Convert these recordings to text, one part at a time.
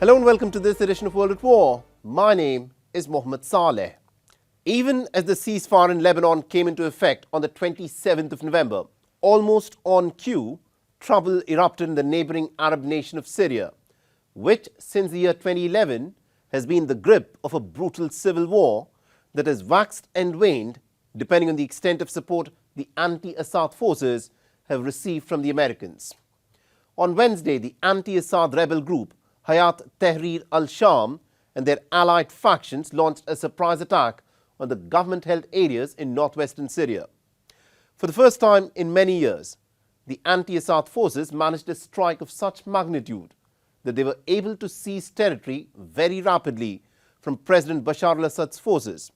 Hello and welcome to this edition of World at War. My name is Mohammed Saleh. Even as the ceasefire in Lebanon came into effect on the 27th of November, almost on cue, trouble erupted in the neighboring Arab nation of Syria, which since the year 2011 has been in the grip of a brutal civil war that has waxed and waned depending on the extent of support the anti-Assad forces have received from the Americans. On Wednesday, the anti-Assad rebel group Hayat Tahrir al-Sham and their allied factions launched a surprise attack on the government-held areas in northwestern Syria. For the first time in many years, the anti-Assad forces managed a strike of such magnitude that they were able to seize territory very rapidly from President Bashar al-Assad's forces.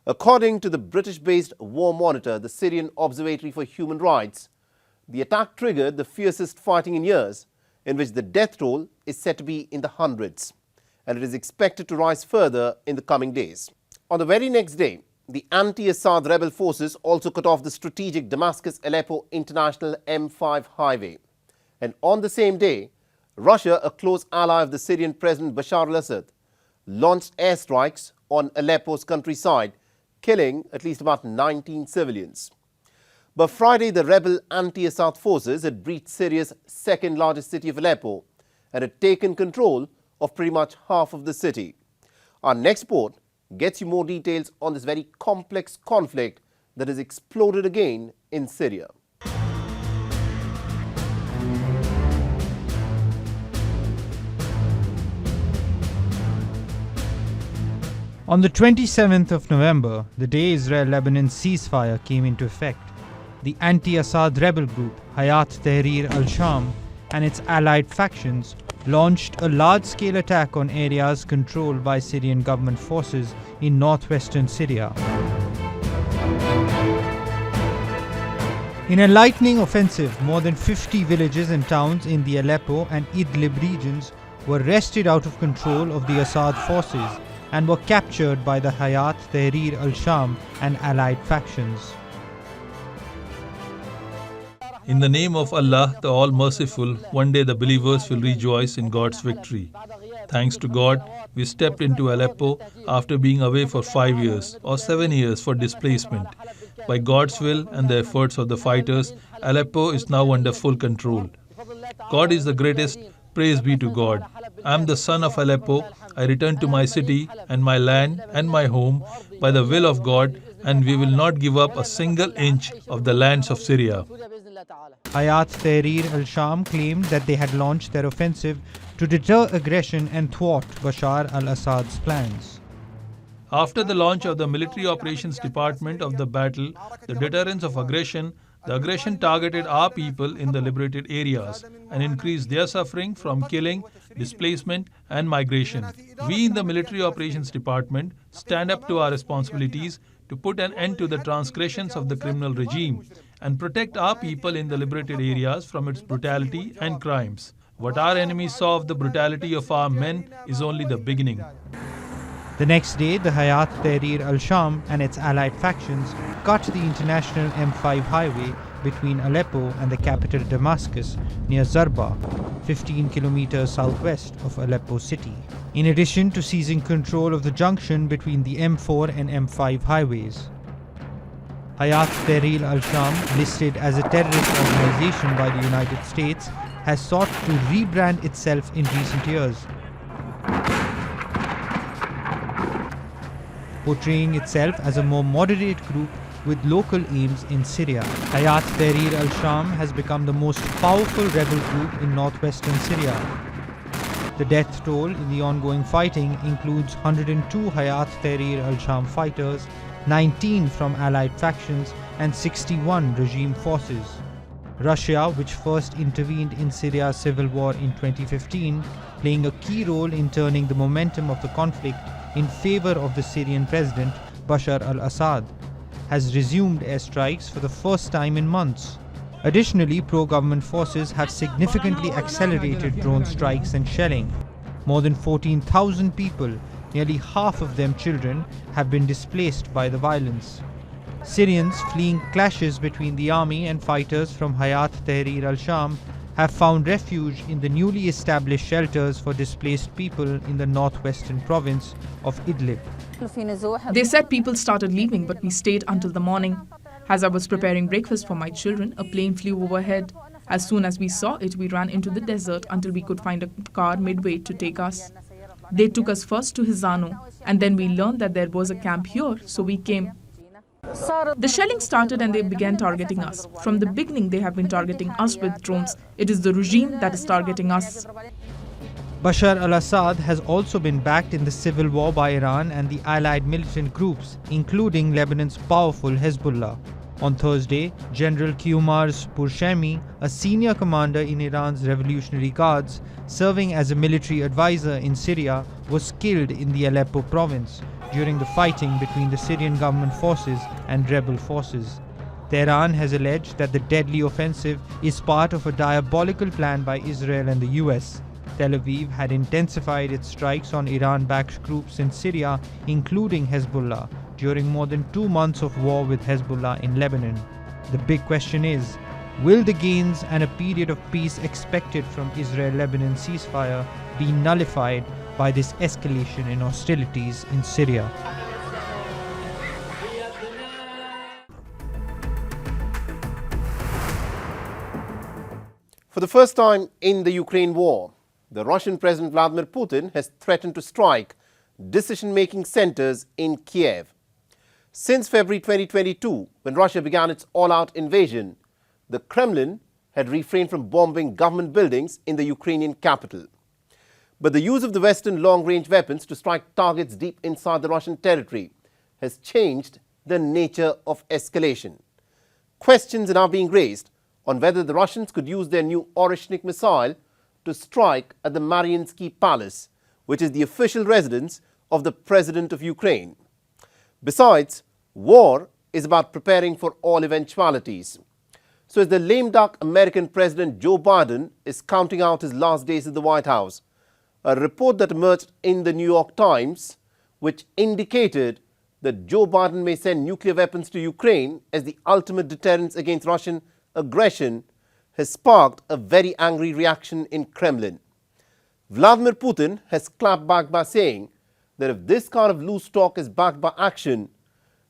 According to the British-based war monitor, the Syrian Observatory for Human Rights, the attack triggered the fiercest fighting in years, in which the death toll is said to be in the hundreds, and it is expected to rise further in the coming days. On the very next day, the anti-Assad rebel forces also cut off the strategic Damascus-Aleppo International M5 highway. And on the same day, Russia, a close ally of the Syrian President Bashar al-Assad, launched airstrikes on Aleppo's countryside, killing at least about 19 civilians. By Friday, the rebel anti-Assad forces had breached Syria's second largest city of Aleppo and had taken control of pretty much half of the city. Our next report gets you more details on this very complex conflict that has exploded again in Syria. On the 27th of November, the day Israel-Lebanon ceasefire came into effect, the anti-Assad rebel group Hayat Tahrir al-Sham and its allied factions launched a large-scale attack on areas controlled by Syrian government forces in northwestern Syria. In a lightning offensive, more than 50 villages and towns in the Aleppo and Idlib regions were wrested out of control of the Assad forces and were captured by the Hayat Tahrir al-Sham and allied factions. In the name of Allah, the All-Merciful, one day the believers will rejoice in God's victory. Thanks to God, we stepped into Aleppo after being away for 5 years or 7 years for displacement. By God's will and the efforts of the fighters, Aleppo is now under full control. God is the greatest, praise be to God. I am the son of Aleppo. I return to my city and my land and my home by the will of God, and we will not give up a single inch of the lands of Syria. Hayat Tahrir al-Sham claimed that they had launched their offensive to deter aggression and thwart Bashar al-Assad's plans. After the launch of the Military Operations Department of the battle, the deterrence of aggression, the aggression targeted our people in the liberated areas and increased their suffering from killing, displacement and migration. We in the Military Operations Department stand up to our responsibilities to put an end to the transgressions of the criminal regime and protect our people in the liberated areas from its brutality and crimes. What our enemies saw of the brutality of our men is only the beginning. The next day, the Hayat Tahrir al-Sham and its allied factions cut the international M5 highway between Aleppo and the capital Damascus near Zarba, 15 kilometers southwest of Aleppo city. In addition to seizing control of the junction between the M4 and M5 highways. Hayat Tahrir al-Sham, listed as a terrorist organization by the United States, has sought to rebrand itself in recent years, portraying itself as a more moderate group with local aims in Syria. Hayat Tahrir al-Sham has become the most powerful rebel group in northwestern Syria. The death toll in the ongoing fighting includes 102 Hayat Tahrir al-Sham fighters, 19 from allied factions and 61 regime forces. Russia, which first intervened in Syria's civil war in 2015, playing a key role in turning the momentum of the conflict in favor of the Syrian president Bashar al-Assad, has resumed airstrikes for the first time in months. Additionally, pro-government forces have significantly accelerated drone strikes and shelling. More than 14,000 people, nearly half of them children, have been displaced by the violence. Syrians fleeing clashes between the army and fighters from Hayat Tahrir al-Sham have found refuge in the newly established shelters for displaced people in the northwestern province of Idlib. They said people started leaving, but we stayed until the morning. As I was preparing breakfast for my children, a plane flew overhead. As soon as we saw it, we ran into the desert until we could find a car midway to take us. They took us first to Hizano, and then we learned that there was a camp here, so we came. The shelling started and they began targeting us. From the beginning, they have been targeting us with drones. It is the regime that is targeting us. Bashar al-Assad has also been backed in the civil war by Iran and the allied militant groups, including Lebanon's powerful Hezbollah. On Thursday, General Qiumars Purshemi, a senior commander in Iran's Revolutionary Guards, serving as a military advisor in Syria, was killed in the Aleppo province during the fighting between the Syrian government forces and rebel forces. Tehran has alleged that the deadly offensive is part of a diabolical plan by Israel and the US. Tel Aviv had intensified its strikes on Iran-backed groups in Syria, including Hezbollah, during more than 2 months of war with Hezbollah in Lebanon. The big question is, will the gains and a period of peace expected from Israel-Lebanon ceasefire be nullified by this escalation in hostilities in Syria? For the first time in the Ukraine war, the Russian President Vladimir Putin has threatened to strike decision-making centers in Kyiv. Since February 2022, when Russia began its all-out invasion, the Kremlin had refrained from bombing government buildings in the Ukrainian capital. But the use of the Western long-range weapons to strike targets deep inside the Russian territory has changed the nature of escalation. Questions are now being raised on whether the Russians could use their new Oreshnik missile to strike at the Mariinsky Palace, which is the official residence of the President of Ukraine. Besides, war is about preparing for all eventualities. So as the lame duck American President Joe Biden is counting out his last days at the White House, a report that emerged in the New York Times, which indicated that Joe Biden may send nuclear weapons to Ukraine as the ultimate deterrence against Russian aggression, has sparked a very angry reaction in Kremlin. Vladimir Putin has clapped back by saying that if this kind of loose talk is backed by action,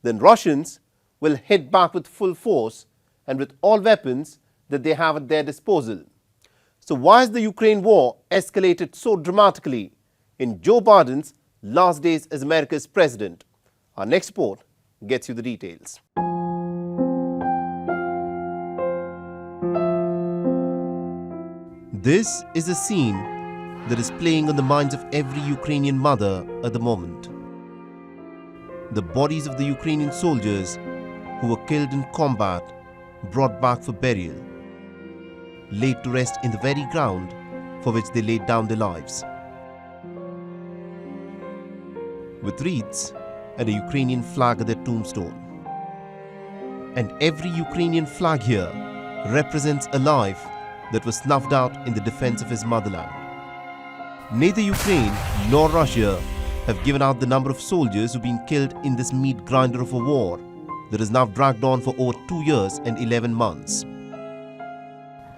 then Russians will hit back with full force and with all weapons that they have at their disposal. So why has the Ukraine war escalated so dramatically in Joe Biden's last days as America's president? Our next report gets you the details. This is a scene that is playing on the minds of every Ukrainian mother at the moment. The bodies of the Ukrainian soldiers who were killed in combat, brought back for burial, laid to rest in the very ground for which they laid down their lives. With wreaths and a Ukrainian flag at their tombstone. And every Ukrainian flag here represents a life that was snuffed out in the defense of his motherland. Neither Ukraine nor Russia have given out the number of soldiers who've been killed in this meat grinder of a war that has now dragged on for over 2 years and 11 months.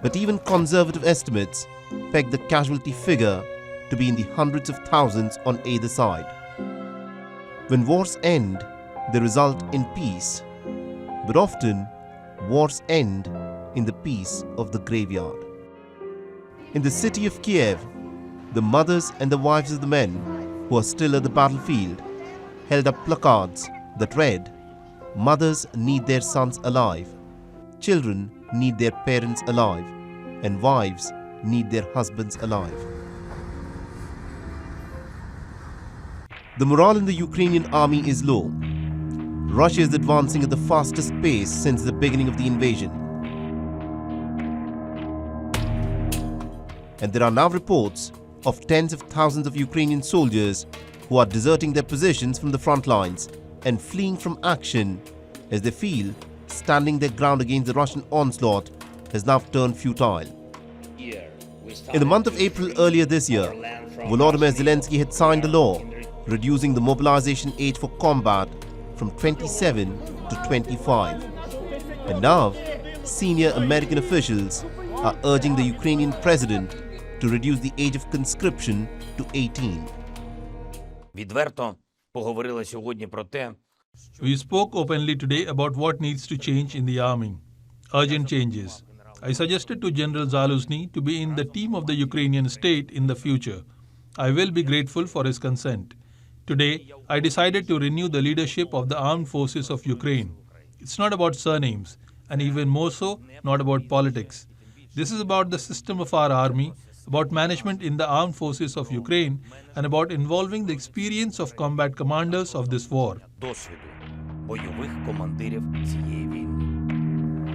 But even conservative estimates peg the casualty figure to be in the hundreds of thousands on either side. When wars end, they result in peace, but often wars end in the peace of the graveyard. In the city of Kyiv, the mothers and the wives of the men who are still at the battlefield held up placards that read, "Mothers need their sons alive, children need their parents alive, and wives need their husbands alive." The morale in the Ukrainian army is low. Russia is advancing at the fastest pace since the beginning of the invasion. And there are now reports of tens of thousands of Ukrainian soldiers who are deserting their positions from the front lines and fleeing from action as they feel standing their ground against the Russian onslaught has now turned futile. In the month of April earlier this year, Volodymyr Zelensky had signed a law reducing the mobilization age for combat from 27 to 25. And now, senior American officials are urging the Ukrainian president to reduce the age of conscription to 18. Відверто поговорили сьогодні про те, We spoke openly today about what needs to change in the army. Urgent changes. I suggested to General Zaluzny to be in the team of the Ukrainian state in the future. I will be grateful for his consent. Today, I decided to renew the leadership of the armed forces of Ukraine. It's not about surnames, and even more so, not about politics. This is about the system of our army, about management in the armed forces of Ukraine, and about involving the experience of combat commanders of this war. досвіду бойових командирів цієї війни.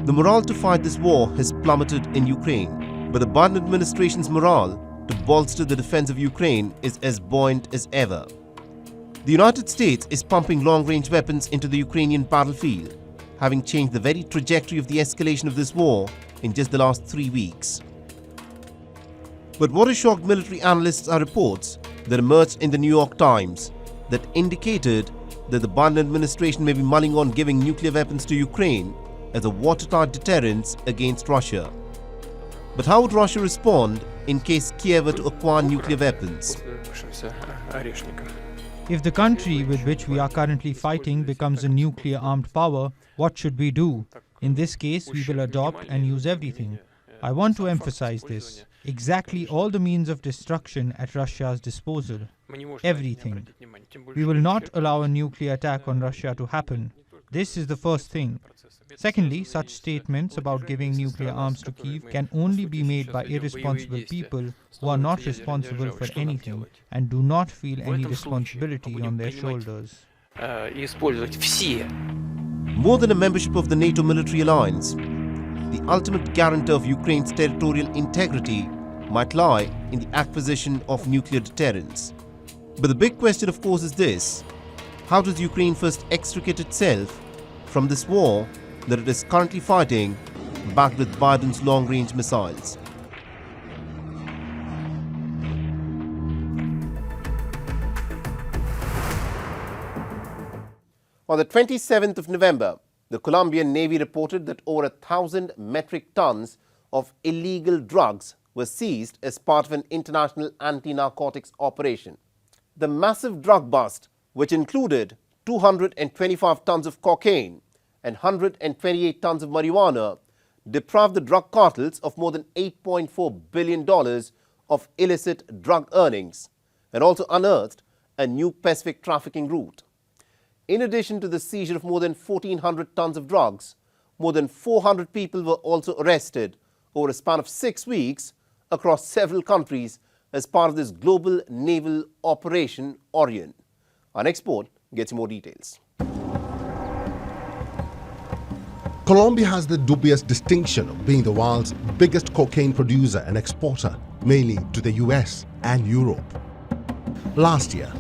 The morale to fight this war has plummeted in Ukraine, but the Biden administration's morale to bolster the defense of Ukraine is as buoyant as ever. The United States is pumping long-range weapons into the Ukrainian battlefield, having changed the very trajectory of the escalation of this war in just the last 3 weeks. But what has shocked military analysts are reports that emerged in the New York Times that indicated that the Biden administration may be mulling on giving nuclear weapons to Ukraine as a watertight deterrence against Russia. But how would Russia respond in case Kyiv were to acquire nuclear weapons? If the country with which we are currently fighting becomes a nuclear armed power, what should we do? In this case, we will adopt and use everything. I want to emphasize this. Exactly all the means of destruction at Russia's disposal. Everything. We will not allow a nuclear attack on Russia to happen. This is the first thing. Secondly, such statements about giving nuclear arms to Kyiv can only be made by irresponsible people who are not responsible for anything and do not feel any responsibility on their shoulders. More than a membership of the NATO military alliance, the ultimate guarantor of Ukraine's territorial integrity might lie in the acquisition of nuclear deterrence. But the big question, of course, is this: how does Ukraine first extricate itself from this war that it is currently fighting, backed with Biden's long-range missiles? On the 27th of November, the Colombian Navy reported that over 1,000 metric tons of illegal drugs were seized as part of an international anti-narcotics operation. The massive drug bust, which included 225 tons of cocaine and 128 tons of marijuana, deprived the drug cartels of more than $8.4 billion of illicit drug earnings and also unearthed a new Pacific trafficking route. In addition to the seizure of more than 1,400 tons of drugs, more than 400 people were also arrested over a span of 6 weeks across several countries as part of this global naval operation Orion. Our next report gets you more details. Colombia has the dubious distinction of being the world's biggest cocaine producer and exporter, mainly to the US and Europe. Last year,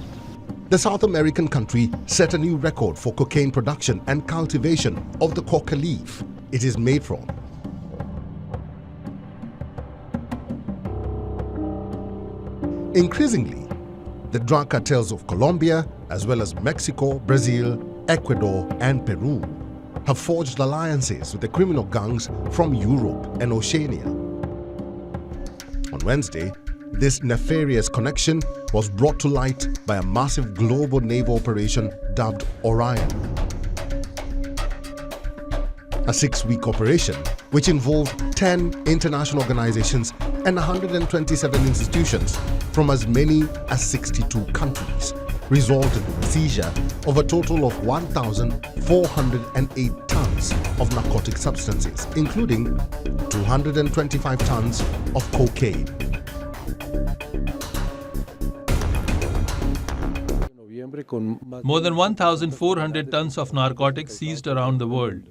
the South American country set a new record for cocaine production and cultivation of the coca leaf it is made from. Increasingly, the drug cartels of Colombia, as well as Mexico, Brazil, Ecuador, and Peru, have forged alliances with the criminal gangs from Europe and Oceania. On Wednesday, this nefarious connection was brought to light by a massive global naval operation dubbed Orion. A 6-week operation which involved 10 international organizations and 127 institutions from as many as 62 countries, resulted in the seizure of a total of 1,408 tons of narcotic substances, including 225 tons of cocaine. More than 1,400 tons of narcotics seized around the world.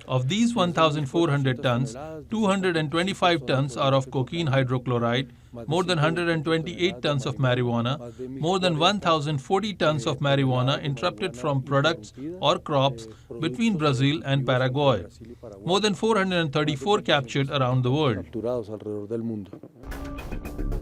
Of these 1,400 tons, 225 tons are of cocaine hydrochloride, more than 128 tons of marijuana, more than 1,040 tons of marijuana interrupted from products or crops between Brazil and Paraguay, more than 434 captured around the world.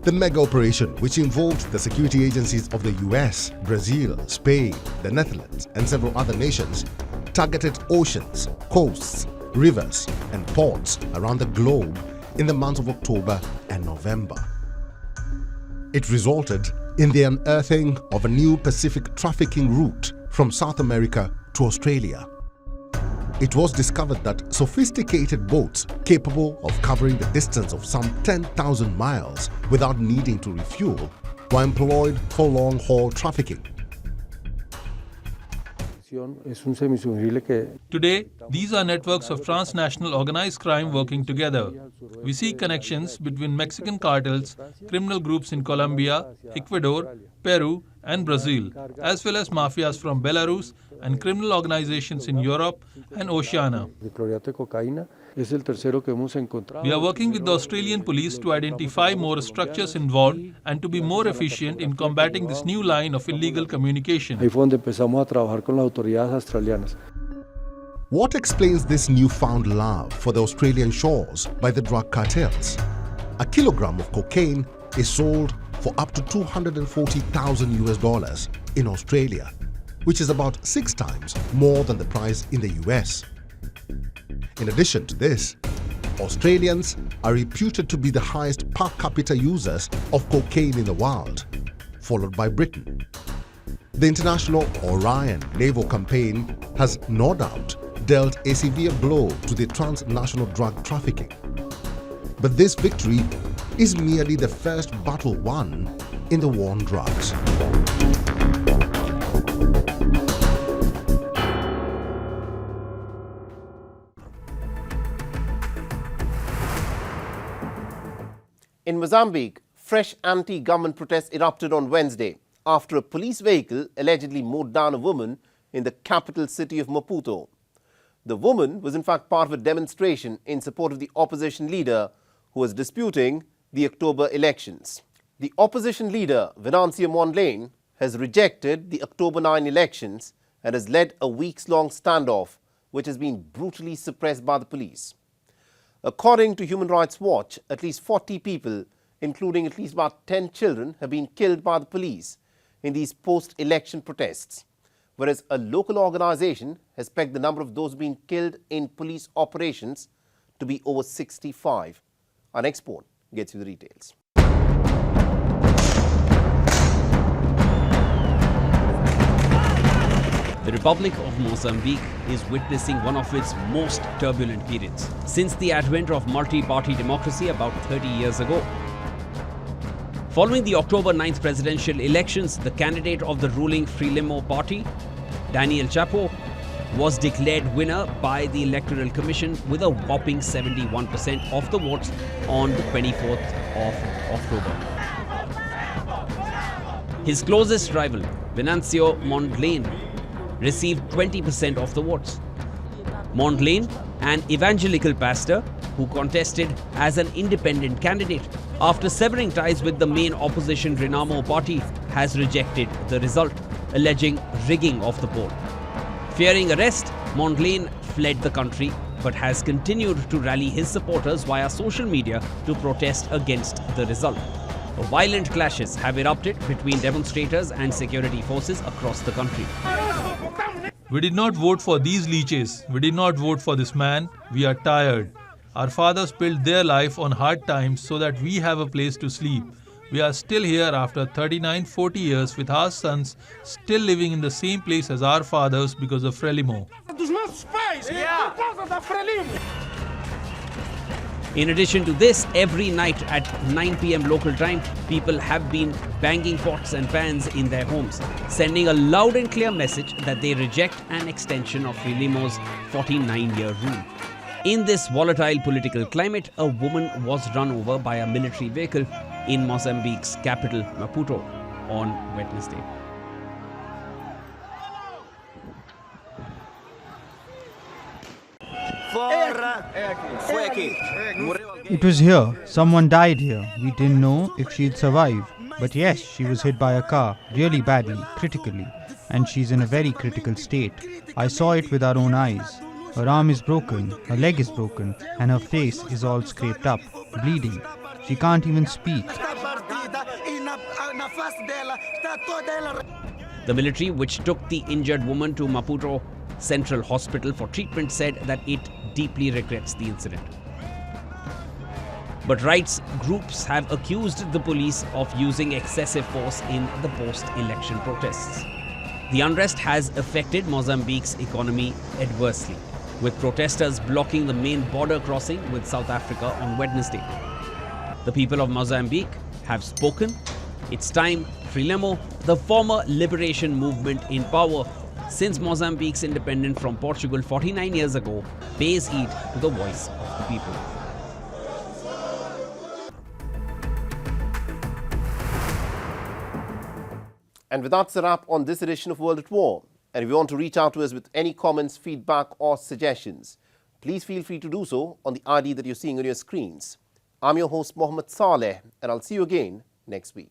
The mega operation, which involved the security agencies of the US, Brazil, Spain, the Netherlands, and several other nations, targeted oceans, coasts, rivers, and ports around the globe in the months of October and November. It resulted in the unearthing of a new Pacific trafficking route from South America to Australia. It was discovered that sophisticated boats capable of covering the distance of some 10,000 miles without needing to refuel were employed for long-haul trafficking. Today, these are networks of transnational organized crime working together. We see connections between Mexican cartels, criminal groups in Colombia, Ecuador, Peru, and Brazil, as well as mafias from Belarus and criminal organizations in Europe and Oceania. We are working with the Australian police to identify more structures involved and to be more efficient in combating this new line of illegal communication. What explains this newfound love for the Australian shores by the drug cartels? A kilogram of cocaine is sold for up to $240,000 in Australia, which is about 6 times more than the price in the US. In addition to this, Australians are reputed to be the highest per capita users of cocaine in the world, followed by Britain. The international Orion naval campaign has no doubt dealt a severe blow to the transnational drug trafficking. But this victory is merely the first battle won in the war on drugs. In Mozambique, fresh anti-government protests erupted on Wednesday after a police vehicle allegedly mowed down a woman in the capital city of Maputo. The woman was in fact part of a demonstration in support of the opposition leader who was disputing the October elections. The opposition leader, Venancio Mondlane, has rejected the October 9 elections and has led a weeks-long standoff which has been brutally suppressed by the police. According to Human Rights Watch, at least 40 people, including at least about 10 children, have been killed by the police in these post-election protests, whereas a local organization has pegged the number of those being killed in police operations to be over 65. Our next report gets you the details. The Republic of Mozambique is witnessing one of its most turbulent periods since the advent of multi-party democracy about 30 years ago. Following the October 9th presidential elections, the candidate of the ruling Frelimo party, Daniel Chapo, was declared winner by the Electoral Commission with a whopping 71% of the votes on the 24th of October. His closest rival, Venancio Mondlane, received 20% of the votes. Mondlane, an evangelical pastor who contested as an independent candidate after severing ties with the main opposition Renamo party, has rejected the result, alleging rigging of the poll. Fearing arrest, Mondlane fled the country but has continued to rally his supporters via social media to protest against the result. Violent clashes have erupted between demonstrators and security forces across the country. We did not vote for these leeches. We did not vote for this man. We are tired. Our fathers built their life on hard times so that we have a place to sleep. We are still here after 39-40 years with our sons still living in the same place as our fathers because of Frelimo. In addition to this, every night at 9 p.m. local time, people have been banging pots and pans in their homes, sending a loud and clear message that they reject an extension of Frelimo's 49-year rule. In this volatile political climate, a woman was run over by a military vehicle in Mozambique's capital, Maputo, on Wednesday. It was here. Someone died here. We didn't know if she'd survive. But yes, she was hit by a car, really badly, critically. And she's in a very critical state. I saw it with our own eyes. Her arm is broken, her leg is broken, and her face is all scraped up, bleeding. She can't even speak. The military, which took the injured woman to Maputo Central Hospital for treatment, said that it deeply regrets the incident. But rights groups have accused the police of using excessive force in the post-election protests. The unrest has affected Mozambique's economy adversely, with protesters blocking the main border crossing with South Africa on Wednesday. The people of Mozambique have spoken. It's time Frelimo, the former liberation movement in power since Mozambique's independence from Portugal 49 years ago, pays heed to the voice of the people. And with that's a wrap on this edition of World at War. And if you want to reach out to us with any comments, feedback or suggestions, please feel free to do so on the ID that you're seeing on your screens. I'm your host, Mohammed Saleh, and I'll see you again next week.